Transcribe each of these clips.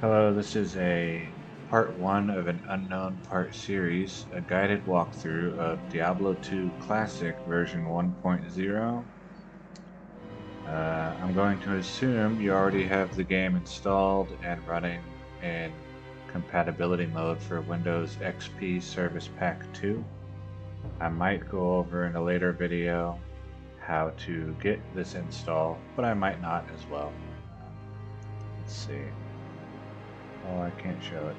Hello, this is a part one of an unknown part series, a guided walkthrough of Diablo 2 Classic version 1.0. I'm going to assume you already have the game installed and running in compatibility mode for Windows XP Service Pack 2. I might go over in a later video how to get this install, but I might not as well. Let's see. Oh, I can't show it.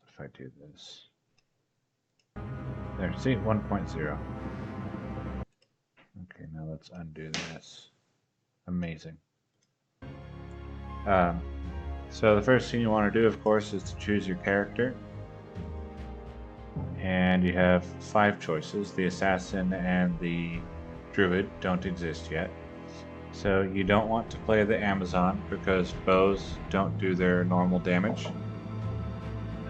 If I do this. There, see, 1.0. Okay, now let's undo this. Amazing. Um, so the first thing you want to do, of course, is to choose your character. And you have 5 choices. The assassin and the druid don't exist yet. So you don't want to play the Amazon because bows don't do their normal damage.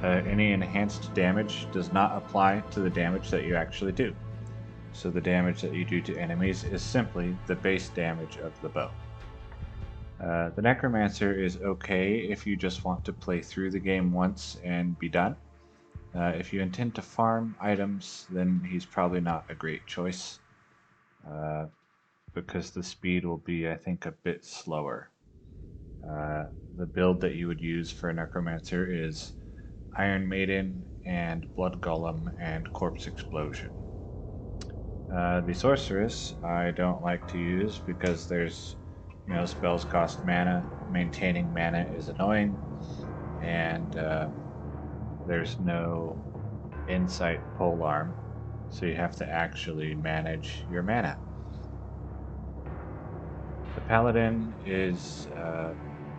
Any enhanced damage does not apply to the damage that you actually do. So the damage that you do to enemies is simply the base damage of the bow. The Necromancer is okay if you just want to play through the game once and be done. If you intend to farm items, then he's probably not a great choice because the speed will be, I think, a bit slower. The build that you would use for a Necromancer is Iron Maiden and Blood Golem and Corpse Explosion. The Sorceress I don't like to use because there's, spells cost mana. Maintaining mana is annoying, and there's no insight polearm, so you have to actually manage your mana. The Paladin is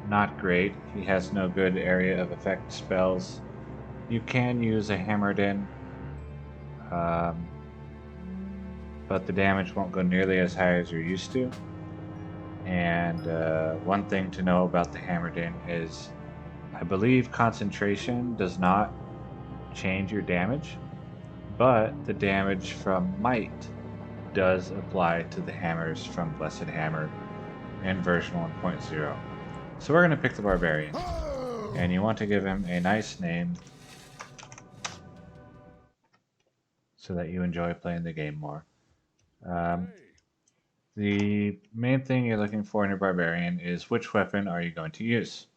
not great. He has no good area of effect spells. You can use a Hammered In, but the damage won't go nearly as high as you're used to. And one thing to know about the Hammered In is I believe concentration does not change your damage, but the damage from might does apply to the hammers from Blessed Hammer in version 1.0. So we're going to pick the Barbarian, and you want to give him a nice name so that you enjoy playing the game more. The main thing you're looking for in a Barbarian is which weapon are you going to use.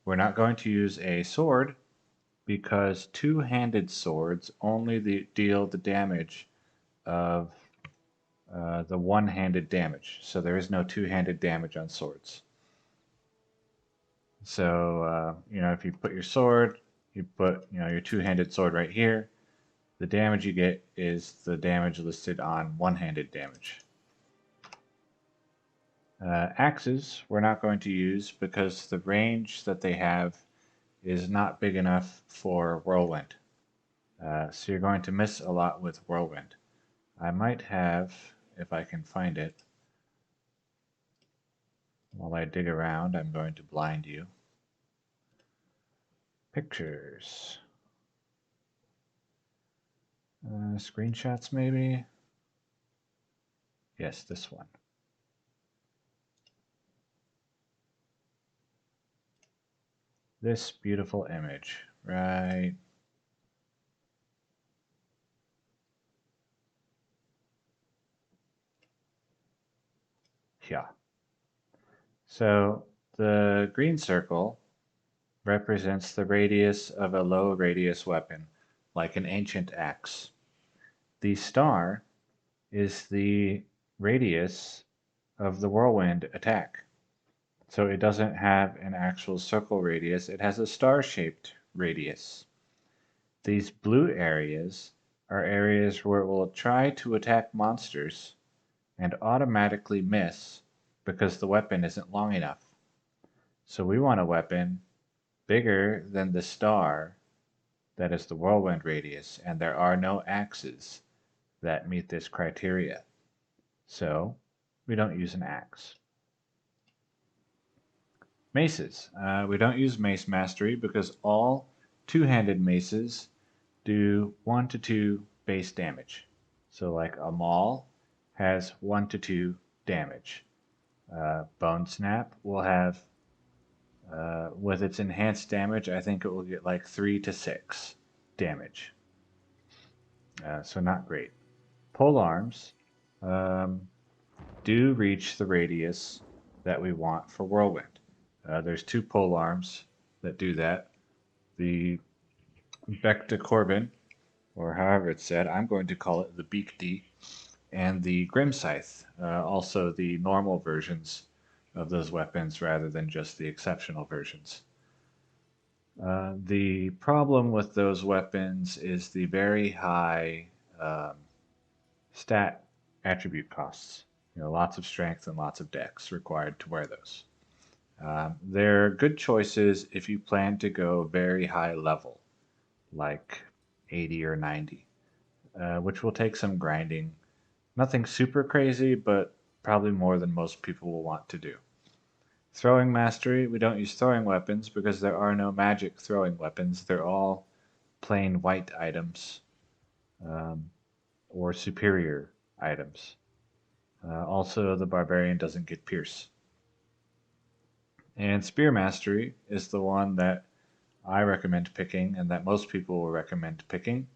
We're not going to use a sword because two-handed swords only deal the damage of the one-handed damage. So there is no two-handed damage on swords. So, if you put your sword, you put, your two-handed sword right here, the damage you get is the damage listed on one-handed damage. Axes we're not going to use because the range that they have is not big enough for Whirlwind. So you're going to miss a lot with Whirlwind. I might have, if I can find it, while I dig around, I'm going to blind you. Pictures. Screenshots, maybe? Yes, this one. This beautiful image, right? Yeah. So the green circle represents the radius of a low radius weapon, like an ancient axe. The star is the radius of the whirlwind attack. So it doesn't have an actual circle radius, it has a star-shaped radius. These blue areas are areas where it will try to attack monsters and automatically miss because the weapon isn't long enough. So we want a weapon bigger than the star that is the whirlwind radius, and there are no axes that meet this criteria. So we don't use an axe. Maces. We don't use Mace Mastery because all two-handed maces do 1 to 2 base damage. So like a maul has 1 to 2 damage. Bone Snap will have, with its enhanced damage, I think it will get like 3 to 6 damage. So not great. Pole arms um, do reach the radius that we want for Whirlwind. There's 2 pole arms that do that. The Becta Corbin, or however it's said, I'm going to call it the Beak D, and the Grim Scythe, also the normal versions of those weapons rather than just the exceptional versions. The problem with those weapons is the very high um, stat attribute costs. Lots of strength and lots of dex required to wear those. They're good choices if you plan to go very high level, like 80 or 90, which will take some grinding. Nothing super crazy, but probably more than most people will want to do. Throwing mastery, we don't use throwing weapons because there are no magic throwing weapons. They're all plain white items um, or superior items. Also, the barbarian doesn't get pierce. And spear mastery is the one that I recommend picking and that most people will recommend picking.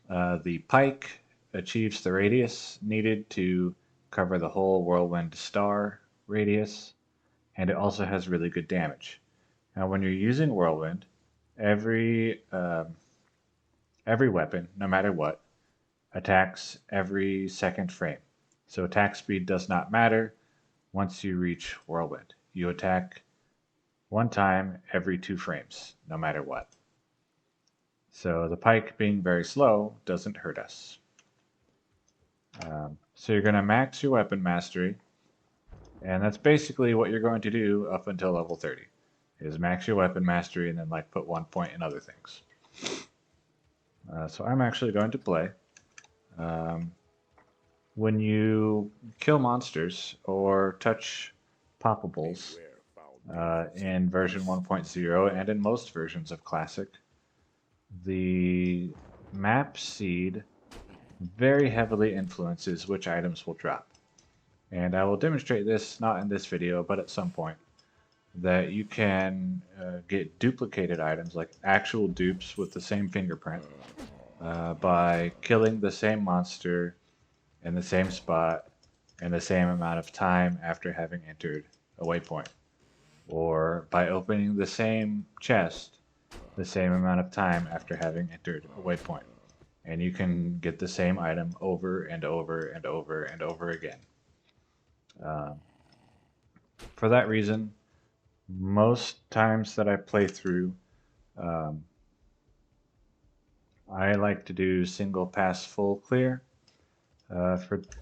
The pike achieves the radius needed to cover the whole whirlwind star radius, and it also has really good damage. Now, when you're using whirlwind, every every weapon, no matter what, attacks every second frame. So attack speed does not matter once you reach whirlwind. You attack one time every 2 frames, no matter what. So the pike being very slow doesn't hurt us. So you're going to max your weapon mastery, and that's basically what you're going to do up until level 30, is max your weapon mastery and then like put 1 point in other things. So I'm actually going to play. When you kill monsters or touch poppables in version 1.0 and in most versions of Classic, the map seed very heavily influences which items will drop. And I will demonstrate this not in this video, but at some point, that you can get duplicated items, like actual dupes with the same fingerprint, by killing the same monster in the same spot in the same amount of time after having entered a waypoint, or by opening the same chest the same amount of time after having entered a waypoint. And you can get the same item over and over and over and over again. For that reason, most times that I play through, I like to do single pass full clear.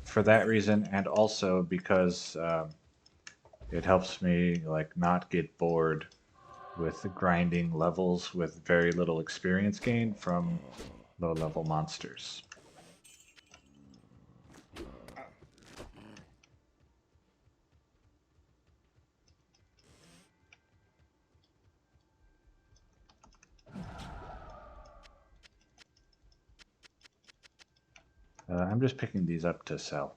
For that reason, and also because it helps me like not get bored with grinding levels with very little experience gain from low level monsters. I'm just picking these up to sell.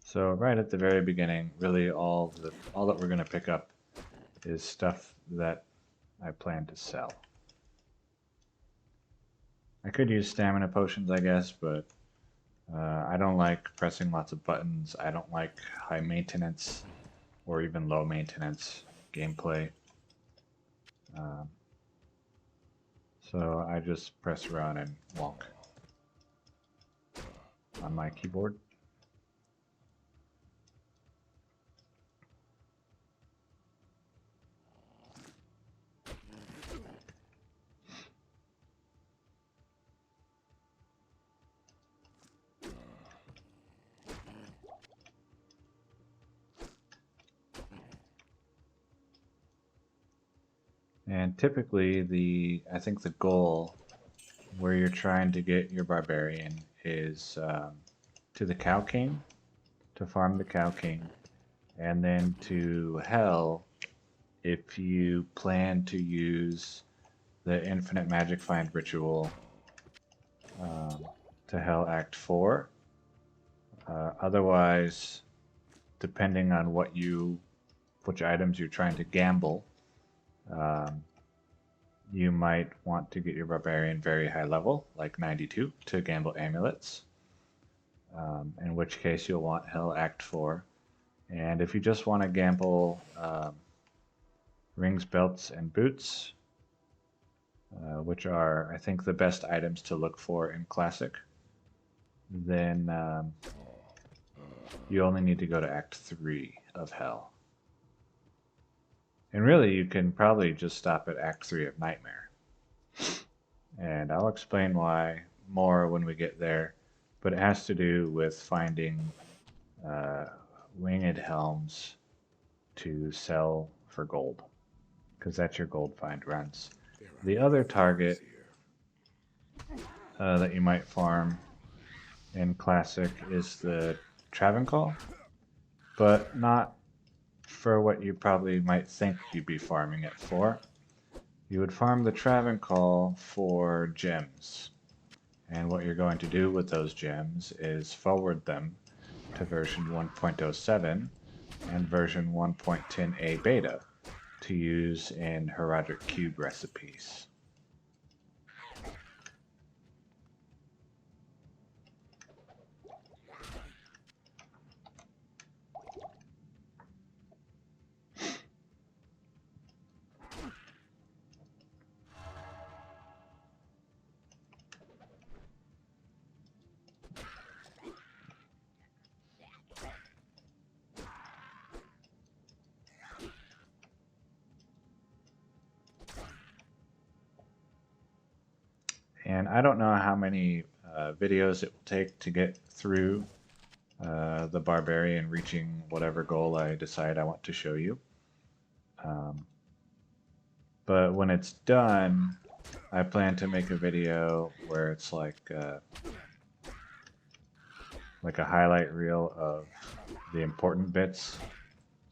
So right at the very beginning, really all that we're going to pick up is stuff that I plan to sell. I could use stamina potions, I guess, but I don't like pressing lots of buttons. I don't like high maintenance or even low maintenance gameplay. So I just press run and walk on my keyboard. And typically, I think the goal where you're trying to get your barbarian is to the Cow King, to farm the Cow King, and then to Hell if you plan to use the Infinite Magic Find ritual to Hell Act 4. Otherwise, depending on which items you're trying to gamble, you might want to get your Barbarian very high level, like 92, to gamble amulets, in which case you'll want Hell Act 4. And if you just want to gamble rings, belts, and boots, which are, I think, the best items to look for in Classic, then you only need to go to Act 3 of Hell. And really, you can probably just stop at Act 3 of Nightmare. And I'll explain why more when we get there, but it has to do with finding winged helms to sell for gold, because that's your gold find runs. The other target that you might farm in Classic is the Travancore, but not for what you probably might think you'd be farming it for. You would farm the Travancore for gems, and what you're going to do with those gems is forward them to version 1.07 and version 1.10a beta to use in Herodic Cube recipes. And I don't know how many videos it will take to get through the Barbarian reaching whatever goal I decide I want to show you. But when it's done, I plan to make a video where it's like a highlight reel of the important bits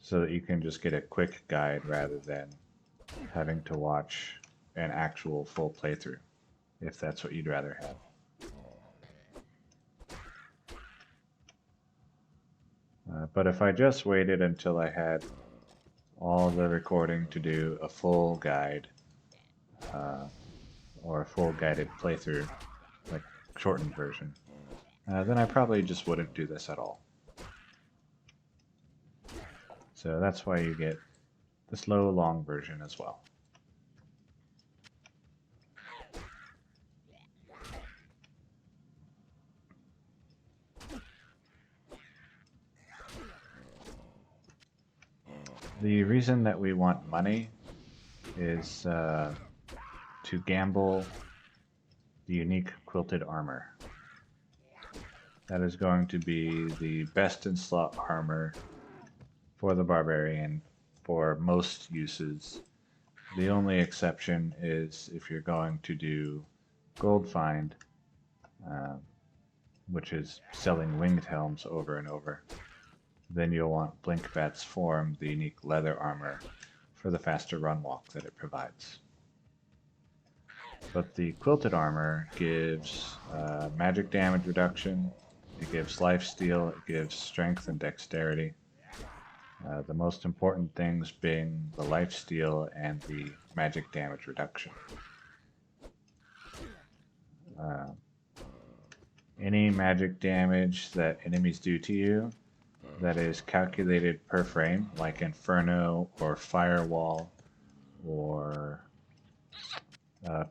so that you can just get a quick guide rather than having to watch an actual full playthrough, if that's what you'd rather have. But if I just waited until I had all the recording to do a full guide or a full guided playthrough, like shortened version, then I probably just wouldn't do this at all. So that's why you get the slow, long version as well. The reason that we want money is to gamble the unique quilted armor. That is going to be the best in slot armor for the Barbarian for most uses. The only exception is if you're going to do gold find, which is selling winged helms over and over. Then you'll want Blinkbat's Form, the unique leather armor, for the faster run walk that it provides. But the quilted armor gives magic damage reduction, it gives lifesteal, it gives strength and dexterity. The most important things being the lifesteal and the magic damage reduction. Any magic damage that enemies do to you that is calculated per frame, like Inferno or Firewall or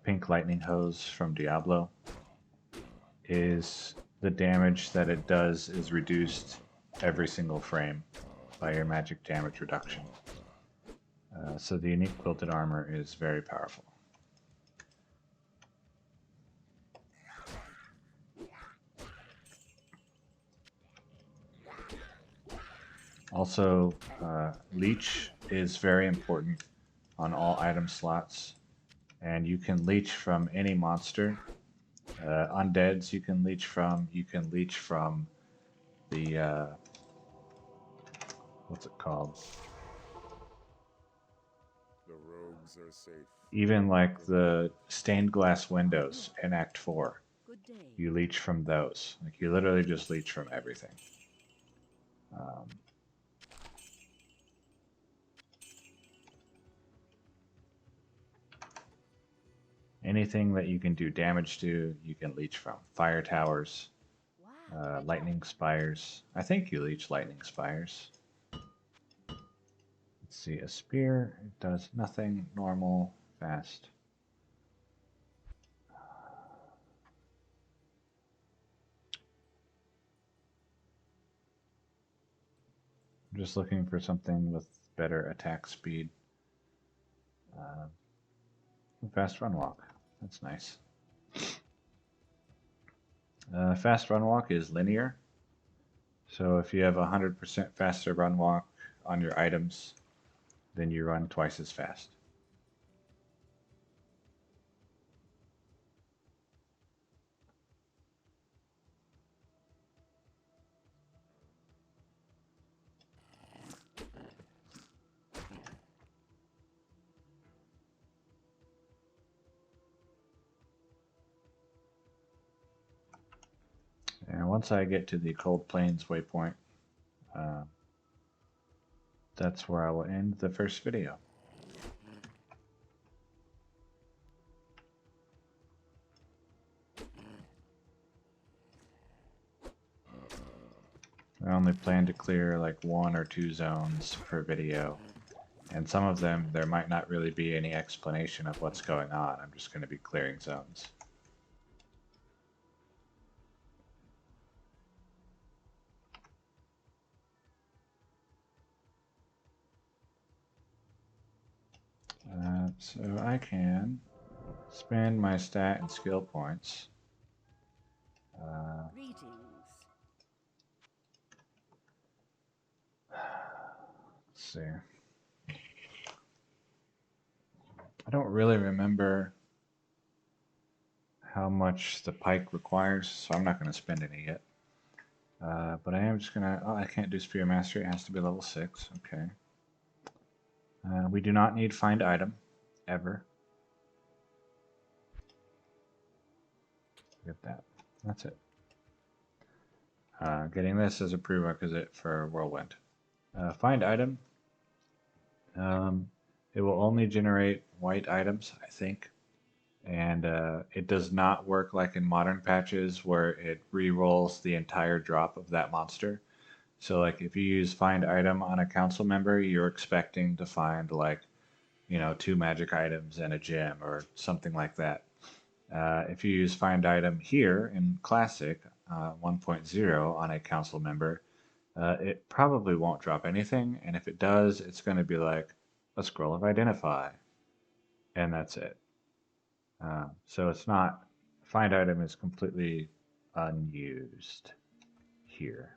Pink Lightning Hose from Diablo, is the damage that it does is reduced every single frame by your magic damage reduction. So the unique quilted armor is very powerful. Also, leech is very important on all item slots, and you can leech from any monster. Undeads you can leech from the what's it called? The rogues are safe. Even like the stained glass windows in Act 4, Good day. you leech from those. Like you literally just leech from everything. Um, Anything that you can do damage to, you can leech from. Fire towers, Wow. lightning spires. I think you leech lightning spires. Let's see, a spear, it does nothing, normal, fast. I'm just looking for something with better attack speed. Uh, Fast run walk, that's nice. Fast run walk is linear, so if you have 100% faster run walk on your items, then you run twice as fast. And once I get to the Cold Plains waypoint, uh, that's where I will end the first video. I only plan to clear like 1 or 2 zones per video, and some of them there might not really be any explanation of what's going on. I'm just going to be clearing zones. So I can spend my stat and skill points. Greetings. Let's see. I don't really remember how much the pike requires, so I'm not going to spend any yet. But I am just going to... Oh, I can't do Spear Mastery. It has to be level 6. Okay. We do not need Find Item, ever. Get that. That's it. Getting this is a prerequisite for Whirlwind. Find Item. It will only generate white items, I think. And it does not work like in modern patches where it re-rolls the entire drop of that monster. So like if you use Find Item on a council member, you're expecting to find like, 2 magic items and a gem or something like that. If you use Find Item here in Classic 1.0 on a council member, it probably won't drop anything, and if it does, it's going to be like a scroll of Identify, and that's it. So it's not, Find Item is completely unused here.